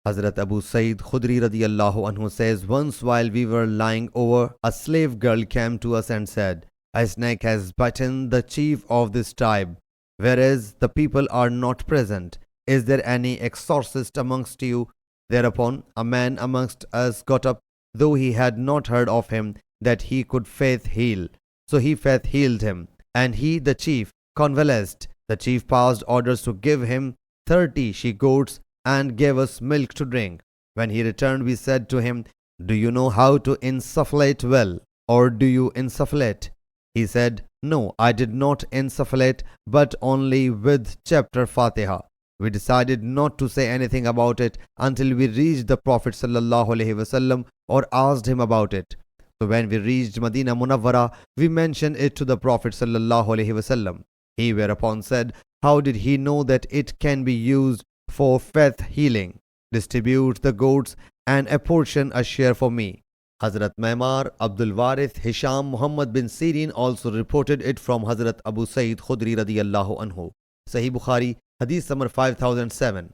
Hazrat Abu Sayyid Khudri radiyallahu anhu says, once while we were lying over, a slave girl came to us and said, a snake has bitten the chief of this tribe, whereas the people are not present. Is there any exorcist amongst you? Thereupon a man amongst us got up, though he had not heard of him, that he could faith heal. So he faith healed him, and he, the chief, convalesced. The chief passed orders to give him 30 she-goats and gave us milk to drink. When he returned, we said to him, do you know how to insufflate well, or do you insufflate? He said, no, I did not insufflate, but only with chapter Fatiha. We decided not to say anything about it until we reached the Prophet ﷺ or asked him about it. So when we reached Medina Munawwara, we mentioned it to the Prophet ﷺ. He whereupon said, how did he know that it can be used for faith healing? Distribute the goats and apportion a share for me. Hazrat Maimar, Abdul Warith, Hisham, Muhammad bin Sirin also reported it from Hazrat Abu Sayyid Khudri radiyallahu anhu. Sahih Bukhari, Hadith number 5007.